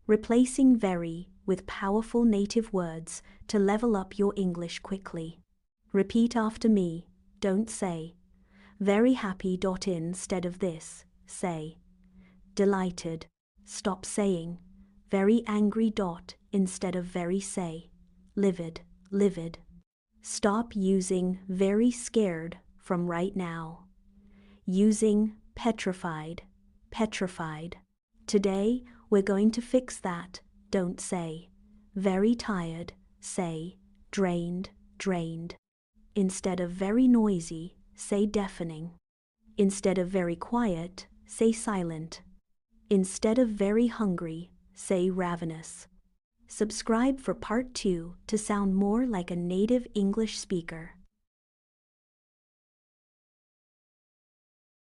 replacing very with powerful native words to level up your English quickly. Repeat after me, don't say. Very happy. Instead of this, say. Delighted. Stop saying. Very angry. Instead of very, say. Livid, livid. Stop using very scared from right now. Using petrified, petrified. Today, we're going to fix that. Don't say. Very tired, say. Drained, drained. Instead of very noisy, say deafening. Instead of very quiet, say silent. Instead of very hungry, say ravenous. Subscribe for part 2 to sound more like a native English speaker.